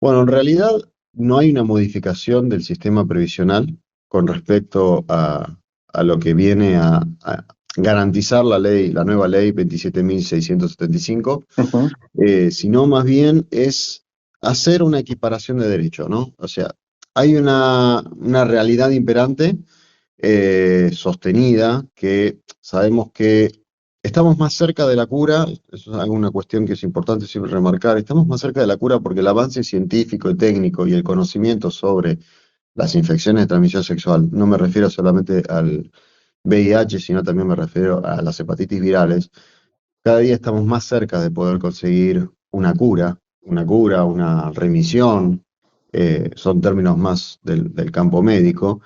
Bueno, en realidad no hay una modificación del sistema previsional con respecto a lo que viene a garantizar la ley, la nueva ley 27.675, Ujú. sino más bien es hacer una equiparación de derecho, ¿no? O sea, hay una realidad imperante, sostenida, que sabemos que estamos más cerca de la cura. Eso es alguna cuestión que es importante siempre remarcar. Estamos más cerca de la cura porque el avance científico y técnico y el conocimiento sobre las infecciones de transmisión sexual, no me refiero solamente al VIH, sino también me refiero a las hepatitis virales. Cada día estamos más cerca de poder conseguir una remisión, son términos más del campo médico,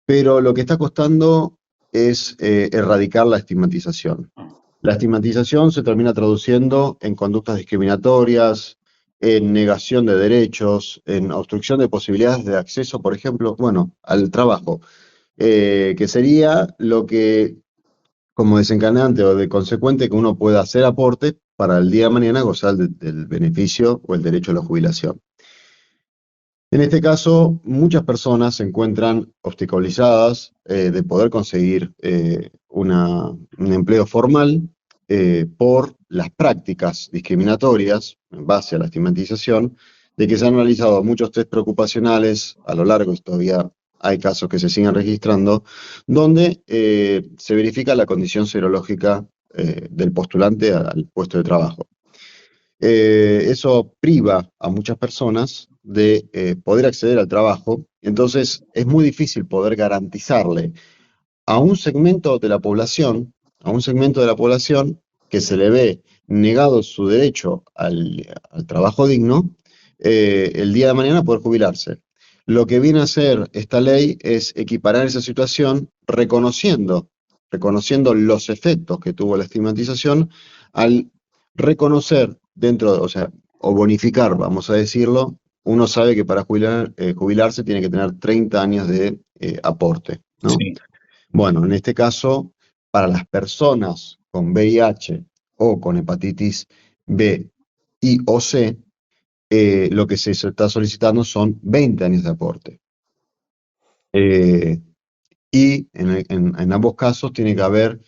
pero lo que está costando es erradicar la estigmatización. La estigmatización se termina traduciendo en conductas discriminatorias, en negación de derechos, en obstrucción de posibilidades de acceso, por ejemplo, bueno, al trabajo, que sería lo que, como desencadenante o de consecuente, que uno pueda hacer aporte para el día de mañana gozar del beneficio o el derecho a la jubilación. En este caso, muchas personas se encuentran obstaculizadas de poder conseguir un empleo formal por las prácticas discriminatorias en base a la estigmatización, de que se han realizado muchos test preocupacionales a lo largo, y todavía hay casos que se siguen registrando, donde se verifica la condición serológica del postulante al puesto de trabajo. Eso priva a muchas personas de poder acceder al trabajo. Entonces es muy difícil poder garantizarle a un segmento de la población, a un segmento de la población que se le ve negado su derecho al trabajo digno, el día de mañana poder jubilarse. Lo que viene a hacer esta ley es equiparar esa situación reconociendo los efectos que tuvo la estigmatización, al reconocer dentro, o sea, o bonificar, vamos a decirlo. Uno sabe que para jubilarse tiene que tener 30 años de aporte, ¿no? Sí. Bueno, en este caso, para las personas con VIH o con hepatitis B y o C, lo que se está solicitando son 20 años de aporte. Eh, y en ambos casos tiene que haber,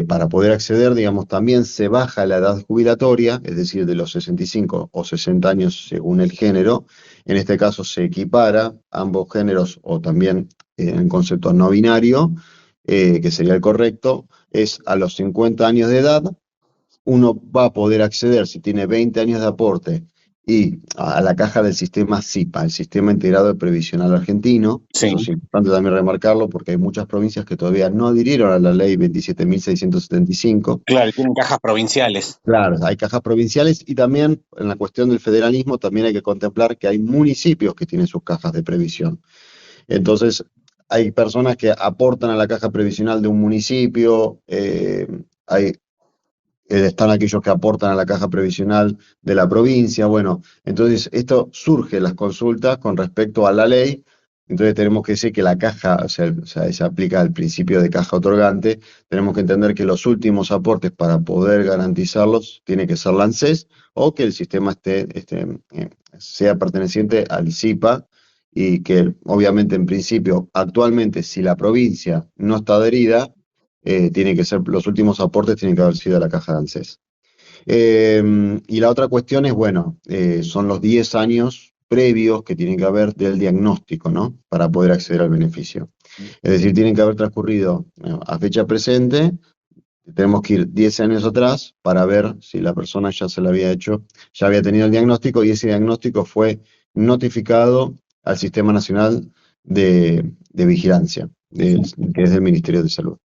para poder acceder, digamos, también se baja la edad jubilatoria, es decir, de los 65 o 60 años según el género. En este caso se equipara ambos géneros, o también en concepto no binario, que sería el correcto, es a los 50 años de edad. Uno va a poder acceder, si tiene 20 años de aporte, y a la caja del sistema SIPA, el Sistema Integrado Previsional Argentino. Sí. Eso es importante también remarcarlo porque hay muchas provincias que todavía no adhirieron a la ley 27.675. Claro, tienen cajas provinciales. Claro, hay cajas provinciales, y también en la cuestión del federalismo también hay que contemplar que hay municipios que tienen sus cajas de previsión. Entonces, hay personas que aportan a la caja previsional de un municipio, están aquellos que aportan a la caja previsional de la provincia. Bueno, entonces esto surge las consultas con respecto a la ley. Entonces tenemos que decir que la caja, o sea, se aplica el principio de caja otorgante. Tenemos que entender que los últimos aportes para poder garantizarlos tiene que ser la ANSES, o que el sistema sea perteneciente al SIPA, y que obviamente en principio actualmente, si la provincia no está adherida, tiene que ser, los últimos aportes tienen que haber sido a la caja de ANSES. Y la otra cuestión es, bueno, son los 10 años previos que tienen que haber del diagnóstico, ¿no? Para poder acceder al beneficio. Es decir, tienen que haber transcurrido, a fecha presente, tenemos que ir 10 años atrás para ver si la persona ya se le había hecho, ya había tenido el diagnóstico, y ese diagnóstico fue notificado al Sistema Nacional de Vigilancia, que es del Ministerio de Salud.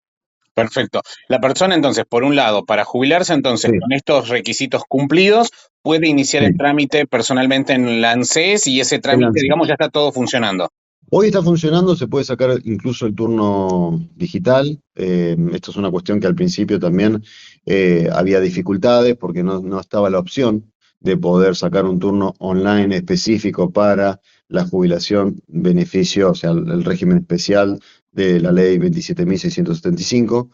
Perfecto. La persona entonces, por un lado, para jubilarse entonces Sí, con estos requisitos cumplidos, puede iniciar el sí. trámite personalmente en la ANSES y ese El trámite, digamos, ANSES. ya está todo funcionando. Hoy está funcionando, se puede sacar incluso el turno digital. Esto es una cuestión que al principio también había dificultades porque no estaba la opción de poder sacar un turno online específico para la jubilación beneficio, o sea, el régimen especial de la ley 27.675.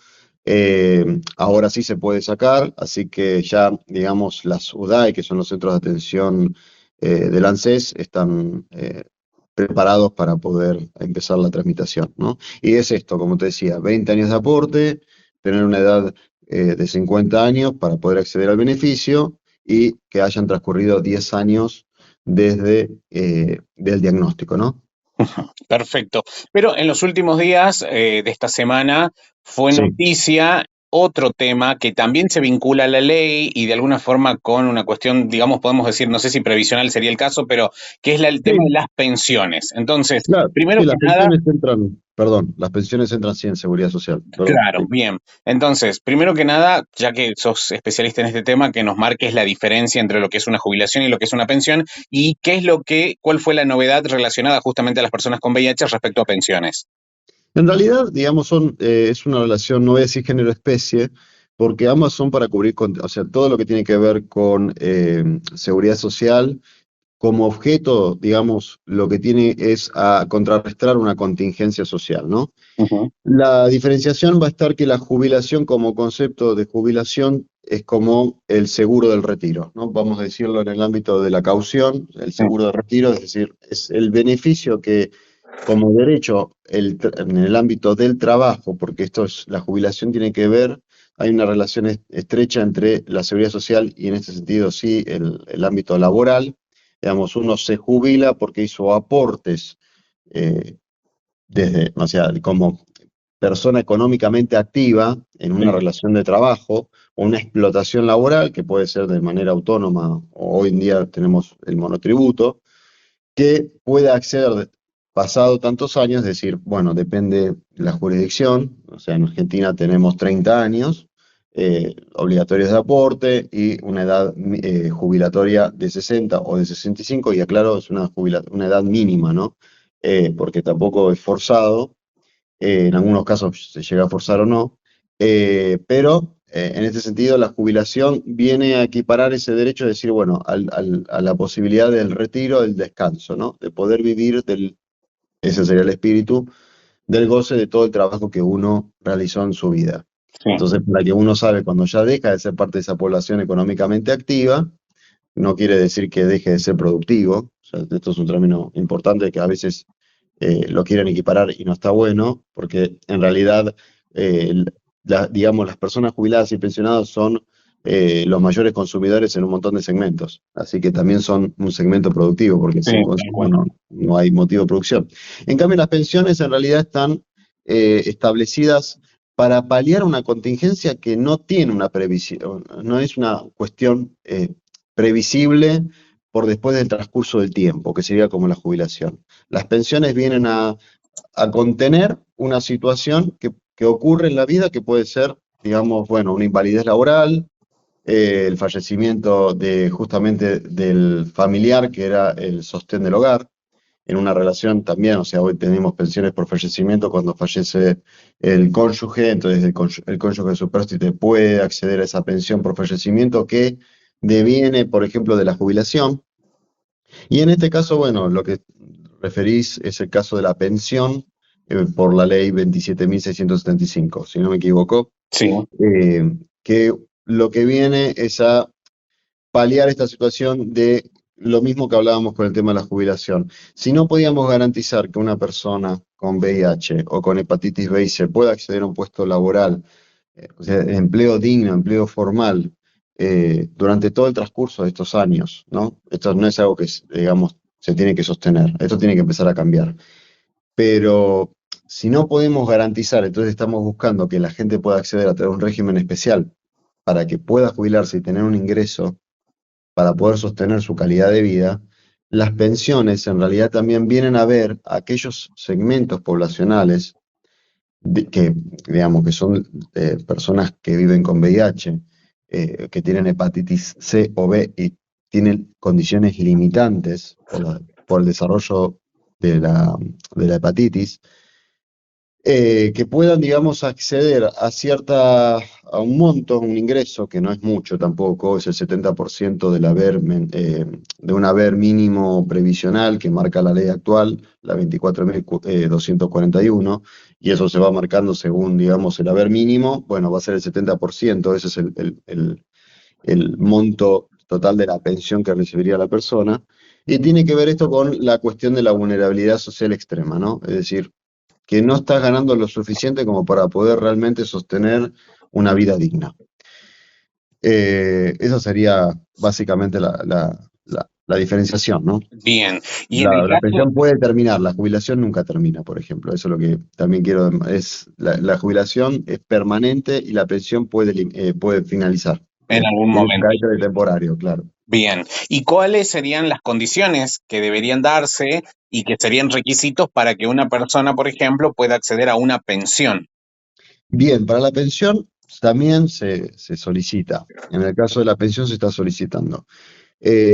Ahora sí se puede sacar, así que ya, digamos, las UDAI, que son los centros de atención del ANSES están preparados para poder empezar la tramitación, ¿no? Y es esto, como te decía, 20 años de aporte, tener una edad de 50 años para poder acceder al beneficio y que hayan transcurrido 10 años desde del diagnóstico, ¿no? Perfecto. Pero en los últimos días de esta semana fue Sí. noticia otro tema que también se vincula a la ley y de alguna forma con una cuestión, digamos, podemos decir, no sé si previsional sería el caso, pero que es el tema de Sí, las pensiones. Entonces, claro, primero sí, que las nada, pensiones entran, perdón, las pensiones entran sí en seguridad social, perdón, claro, sí. bien. Entonces, primero que nada, ya que sos especialista en este tema, que nos marques la diferencia entre lo que es una jubilación y lo que es una pensión y qué es cuál fue la novedad relacionada justamente a las personas con VIH respecto a pensiones. En realidad, digamos, es una relación, no voy a decir género-especie, porque ambas son para cubrir, o sea, todo lo que tiene que ver con seguridad social, como objeto, digamos, lo que tiene es a contrarrestar una contingencia social, ¿no? Ujú, La diferenciación va a estar que la jubilación como concepto de jubilación es como el seguro del retiro, ¿no? Vamos a decirlo en el ámbito de la caución, el sí, seguro de retiro, es decir, es el beneficio que como derecho en el ámbito del trabajo, porque esto es, la jubilación tiene que ver, hay una relación estrecha entre la seguridad social y en este sentido sí el ámbito laboral. Digamos, uno se jubila porque hizo aportes eh, desde, o sea, como persona económicamente activa en una sí, relación de trabajo o una explotación laboral que puede ser de manera autónoma o hoy en día tenemos el monotributo, que pueda acceder pasado tantos años, es decir, bueno, depende de la jurisdicción, o sea, en Argentina tenemos 30 años obligatorios de aporte y una edad jubilatoria de 60 o de 65, y aclaro, es una edad mínima, ¿no? Porque tampoco es forzado, en algunos casos se llega a forzar o no, pero en este sentido la jubilación viene a equiparar ese derecho, es decir, bueno, a la posibilidad del retiro, del descanso, ¿no? De poder vivir ese sería el espíritu, del goce de todo el trabajo que uno realizó en su vida. sí. Entonces, la que uno sabe cuando ya deja de ser parte de esa población económicamente activa, no quiere decir que deje de ser productivo. O sea, esto es un término importante que a veces lo quieren equiparar y no está bueno, porque en realidad, digamos, las personas jubiladas y pensionadas son los mayores consumidores en un montón de segmentos. Así que también son un segmento productivo, porque Sí, sin tal consumo cual. no hay motivo de producción. En cambio, las pensiones en realidad están establecidas para paliar una contingencia que no tiene una previsión, no es una cuestión previsible por después del transcurso del tiempo, que sería como la jubilación. Las pensiones vienen a contener una situación que ocurre en la vida que puede ser, digamos, bueno, una invalidez laboral, el fallecimiento de justamente del familiar que era el sostén del hogar, en una relación también, o sea, hoy tenemos pensiones por fallecimiento cuando fallece el cónyuge, entonces el cónyuge supérstite puede acceder a esa pensión por fallecimiento que deviene, por ejemplo, de la jubilación. Y en este caso, bueno, lo que referís es el caso de la pensión por la ley 27.675, si no me equivoco, Sí, que lo que viene es a paliar esta situación de lo mismo que hablábamos con el tema de la jubilación. Si no podíamos garantizar que una persona con VIH o con hepatitis B y C pueda acceder a un puesto laboral, o sea, empleo digno, empleo formal, durante todo el transcurso de estos años, ¿no? Esto no es algo que, digamos, se tiene que sostener, esto tiene que empezar a cambiar. Pero si no podemos garantizar, entonces estamos buscando que la gente pueda acceder a tener un régimen especial para que pueda jubilarse y tener un ingreso para poder sostener su calidad de vida, las pensiones en realidad también vienen a ver a aquellos segmentos poblacionales que, digamos, que son personas que viven con VIH, que tienen hepatitis C o B y tienen condiciones limitantes por el desarrollo de de la hepatitis, que puedan, digamos, acceder a a un monto, un ingreso, que no es mucho tampoco, es el 70% del de un haber mínimo previsional que marca la ley actual, la 24.241, y eso se va marcando según, digamos, el haber mínimo, bueno, va a ser el 70%, ese es el monto total de la pensión que recibiría la persona. Y tiene que ver esto con la cuestión de la vulnerabilidad social extrema, ¿no? Es decir, que no estás ganando lo suficiente como para poder realmente sostener una vida digna. Esa sería básicamente la diferenciación, ¿no? Bien. Y en el La caso, pensión puede terminar, la jubilación nunca termina, por ejemplo. Eso es lo que también quiero, es la jubilación es permanente y la pensión puede finalizar. en algún Tiene un momento. carácter de temporario, claro. Bien. ¿Y cuáles serían las condiciones que deberían darse y que serían requisitos para que una persona, por ejemplo, pueda acceder a una pensión? Bien, para la pensión también se solicita. En el caso de la pensión se está solicitando.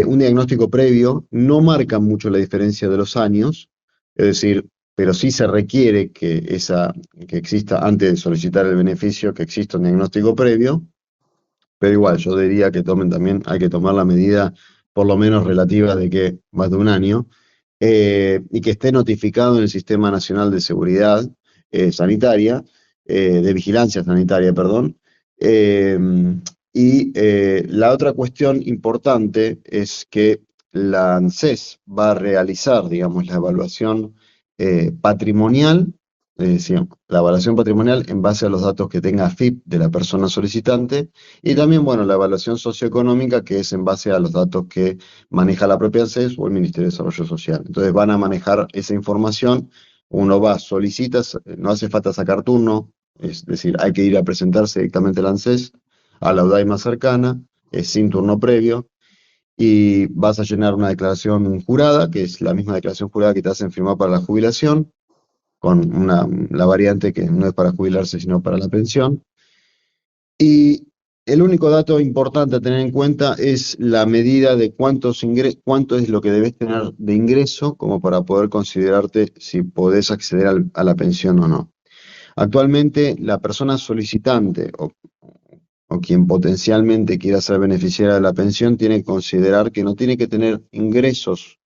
Un diagnóstico previo no marca mucho la diferencia de los años, es decir, pero sí se requiere que exista, antes de solicitar el beneficio, que exista un diagnóstico previo, pero igual yo diría que tomen también, hay que tomar la medida por lo menos relativa de que más de un año, y que esté notificado en el Sistema Nacional de Seguridad Sanitaria, de Vigilancia Sanitaria, perdón. Eh, la otra cuestión importante es que la ANSES va a realizar, digamos, la evaluación patrimonial, sí, la evaluación patrimonial en base a los datos que tenga FIP de la persona solicitante y también, bueno, la evaluación socioeconómica que es en base a los datos que maneja la propia ANSES o el Ministerio de Desarrollo Social. Entonces van a manejar esa información, uno va, solicita, no hace falta sacar turno, es decir, hay que ir a presentarse directamente a la ANSES, a la UDAI más cercana, sin turno previo, y vas a llenar una declaración jurada, que es la misma declaración jurada que te hacen firmar para la jubilación, con la variante que no es para jubilarse, sino para la pensión. Y el único dato importante a tener en cuenta es la medida de cuánto es lo que debes tener de ingreso como para poder considerarte si podés acceder a la pensión o no. Actualmente, la persona solicitante o quien potencialmente quiera ser beneficiaria de la pensión tiene que considerar que no tiene que tener ingresos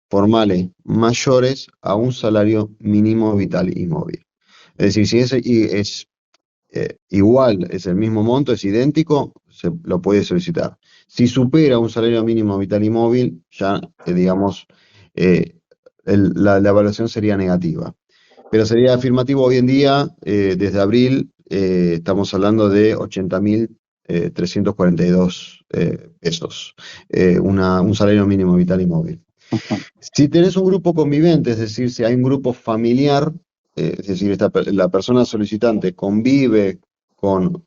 formales mayores a un salario mínimo vital y móvil. Es decir, si es igual, es el mismo monto, es idéntico, se lo puede solicitar. Si supera un salario mínimo vital y móvil, ya, digamos, eh, la evaluación sería negativa. Pero sería afirmativo hoy en día, desde abril, estamos hablando de 80.342 pesos, un salario mínimo vital y móvil. Si tenés un grupo convivente, es decir, si hay un grupo familiar, es decir, la persona solicitante convive con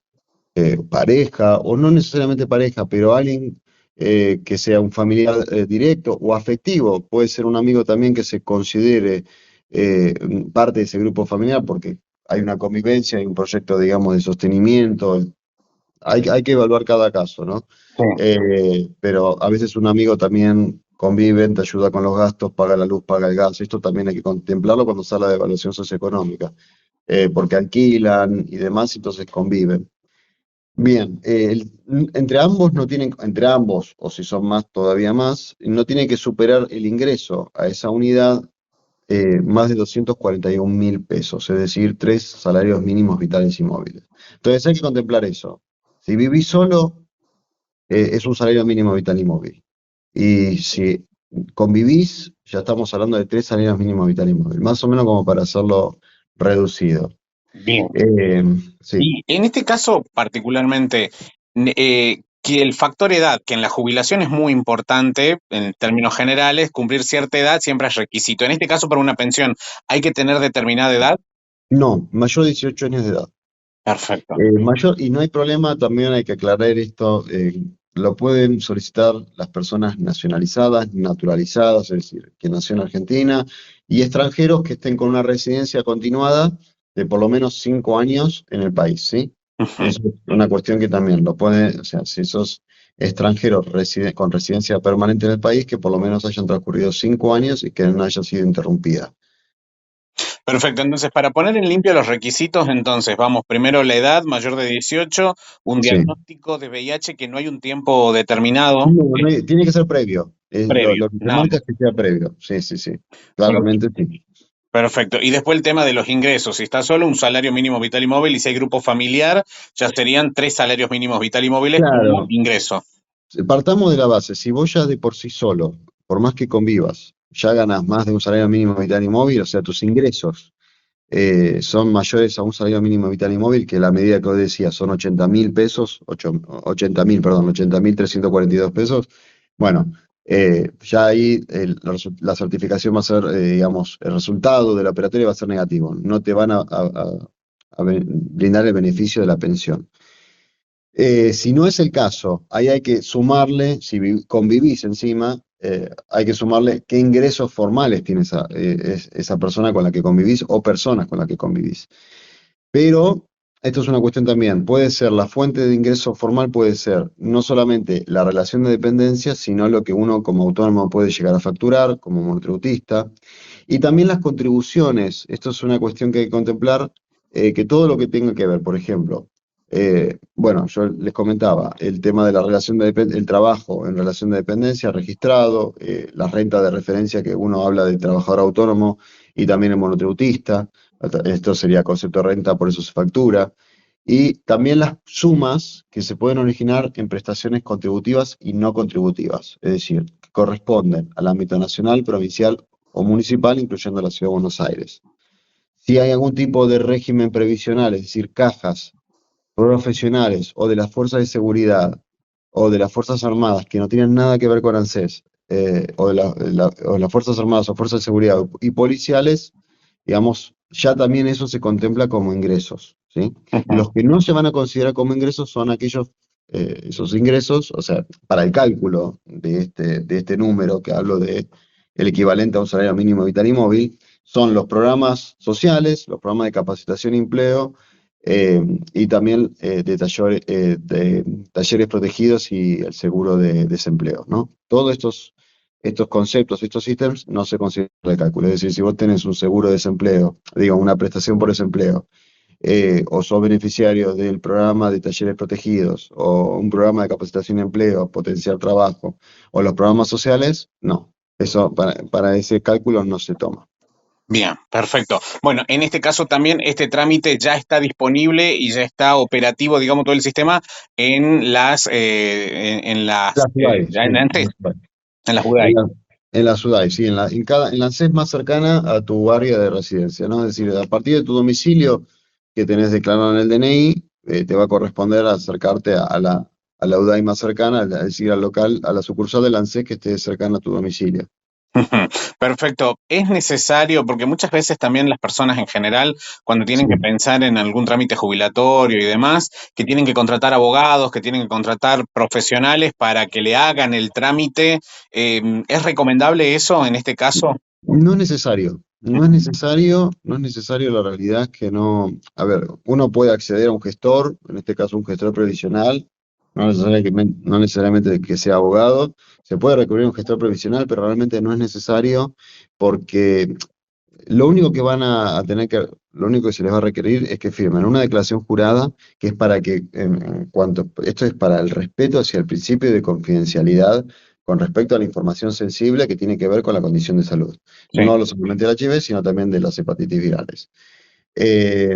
pareja, o no necesariamente pareja, pero alguien que sea un familiar directo o afectivo, puede ser un amigo también que se considere eh, parte de ese grupo familiar, porque hay una convivencia, hay un proyecto, digamos, de sostenimiento, hay que evaluar cada caso, ¿no? Sí. Pero a veces un amigo también convive, te ayuda con los gastos, paga la luz, paga el gas. Esto también hay que contemplarlo cuando se habla de evaluación socioeconómica, porque alquilan y demás, entonces conviven. Bien, entre ambos no tienen, entre ambos, o si son más, todavía más, no tienen que superar el ingreso a esa unidad más de 241.000 pesos, es decir, 3 salarios mínimos vitales y móviles. Entonces hay que contemplar eso. Si vivís solo, es un salario mínimo vital y móvil. Y si convivís, ya estamos hablando de 3 salarios mínimos vital y móvil, más o menos como para hacerlo reducido. Bien. Eh, sí. Y en este caso particularmente, que el factor edad, que en la jubilación es muy importante, en términos generales, cumplir cierta edad siempre es requisito. En este caso, para una pensión, ¿hay que tener determinada edad? No, mayor de 18 años de edad. Perfecto. Y no hay problema, también hay que aclarar esto, lo pueden solicitar las personas nacionalizadas, naturalizadas, es decir, que nació en Argentina, y extranjeros que estén con una residencia continuada de por lo menos 5 años en el país, ¿sí? Ujú. Es una cuestión que también lo puede, o sea, si sos extranjero con residencia permanente en el país, que por lo menos hayan transcurrido 5 años y que no haya sido interrumpida. Perfecto, entonces para poner en limpio los requisitos, entonces vamos primero la edad mayor de 18, un Sí. diagnóstico de VIH que no hay un tiempo determinado No, tiene que ser previo. previo, Lo que se nada marca más. es que sea previo. Sí, sí, sí. Perfecto. Claramente sí. Perfecto. Y después el tema de los ingresos. Si está solo, un salario mínimo vital y móvil, y si hay grupo familiar, ya serían 3 salarios mínimos vital y móviles como Claro. ingreso. Partamos de la base. Si vos ya de por sí solo por más que convivas, ya ganas más de un salario mínimo vital y móvil, o sea, tus ingresos son mayores a un salario mínimo vital y móvil, que la medida que hoy decía son 80.000 pesos, 80.000, perdón, 80.342 pesos. Bueno, ya ahí la certificación va a ser, digamos, el resultado de la operatoria va a ser negativo. No te van a brindar el beneficio de la pensión. Si no es el caso, ahí hay que sumarle, si convivís encima, hay que sumarle qué ingresos formales tiene esa persona con la que convivís o personas con las que convivís. Pero esto es una cuestión también, puede ser la fuente de ingreso formal, puede ser no solamente la relación de dependencia, sino lo que uno como autónomo puede llegar a facturar, como monotributista, y también las contribuciones. Esto es una cuestión que hay que contemplar, que todo lo que tenga que ver, por ejemplo, bueno, yo les comentaba el tema de la relación el trabajo en relación de dependencia registrado, la renta de referencia que uno habla de trabajador autónomo y también el monotributista. Esto sería concepto de renta, por eso se factura. Y también las sumas que se pueden originar en prestaciones contributivas y no contributivas, es decir, que corresponden al ámbito nacional, provincial o municipal, incluyendo la Ciudad de Buenos Aires. Si hay algún tipo de régimen previsional, es decir, cajas profesionales o de las fuerzas de seguridad o de las Fuerzas Armadas que no tienen nada que ver con ANSES, o de las Fuerzas Armadas o Fuerzas de Seguridad y policiales, digamos, ya también eso se contempla como ingresos, ¿sí? Ujú. Los que no se van a considerar como ingresos son aquellos, esos ingresos, o sea, para el cálculo de este número que hablo de el equivalente a un salario mínimo vital y móvil, son los programas sociales, los programas de capacitación y empleo, y también de talleres protegidos y el seguro de desempleo, ¿no? Todos estos conceptos, estos ítems no se consideran de cálculo. Es decir, si vos tenés un seguro de desempleo, digo, una prestación por desempleo, o sos beneficiario del programa de talleres protegidos, o un programa de capacitación y empleo, potenciar trabajo, o los programas sociales, no. Eso para ese cálculo no se toma. Bien, perfecto. Bueno, en este caso también este trámite ya está disponible y ya está operativo, digamos, todo el sistema en las, La SUDAI, ya sí, en en la antes, SUDAI. en las En UDAI. la, en la SUDAI, sí, en la ANSES más cercana a tu área de residencia, ¿no? Es decir, a partir de tu domicilio que tenés declarado en el DNI, te va a corresponder acercarte a la UDAI más cercana, es decir, al local, a la sucursal del ANSES que esté cercana a tu domicilio. Ujú. Perfecto. Es necesario, porque muchas veces también las personas en general, cuando tienen Sí. que pensar en algún trámite jubilatorio y demás, que tienen que contratar abogados, que tienen que contratar profesionales para que le hagan el trámite, ¿es recomendable eso en este caso? No es necesario, no es necesario, no es necesario, la realidad es que no, a ver, uno puede acceder a un gestor, en este caso un gestor previsional, no necesariamente que sea abogado, se puede recurrir a un gestor previsional, pero realmente no es necesario porque lo único que se les va a requerir es que firmen una declaración jurada que es para que, esto es para el respeto hacia el principio de confidencialidad con respecto a la información sensible que tiene que ver con la condición de salud. Sí. No hablo solamente del HIV, sino también de las hepatitis virales. Eh,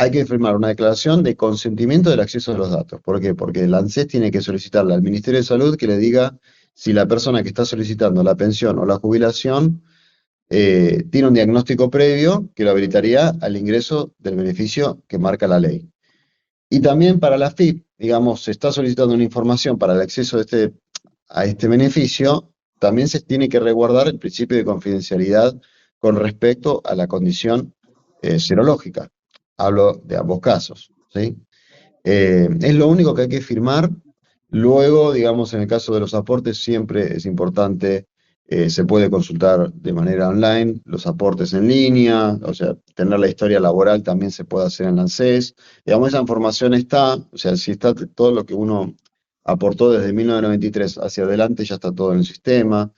Hay que firmar una declaración de consentimiento del acceso a los datos. ¿Por qué? Porque el ANSES tiene que solicitarle al Ministerio de Salud que le diga si la persona que está solicitando la pensión o la jubilación tiene un diagnóstico previo que lo habilitaría al ingreso del beneficio que marca la ley. Y también para la FIP, digamos, se está solicitando una información para el acceso a este beneficio, también se tiene que resguardar el principio de confidencialidad con respecto a la condición serológica. Hablo de ambos casos, ¿sí? Es lo único que hay que firmar. Luego, digamos, en el caso de los aportes, siempre es importante, se puede consultar de manera online los aportes en línea, o sea, tener la historia laboral también se puede hacer en la ANSES. Digamos, esa información está, o sea, si está todo lo que uno aportó desde 1993 hacia adelante, ya está todo en el sistema.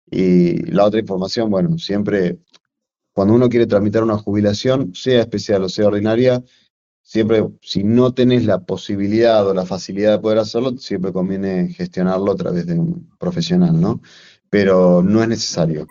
Y la otra información, bueno, siempre, cuando uno quiere tramitar una jubilación, sea especial o sea ordinaria, siempre, si no tenés la posibilidad o la facilidad de poder hacerlo, siempre conviene gestionarlo a través de un profesional, ¿no? Pero no es necesario.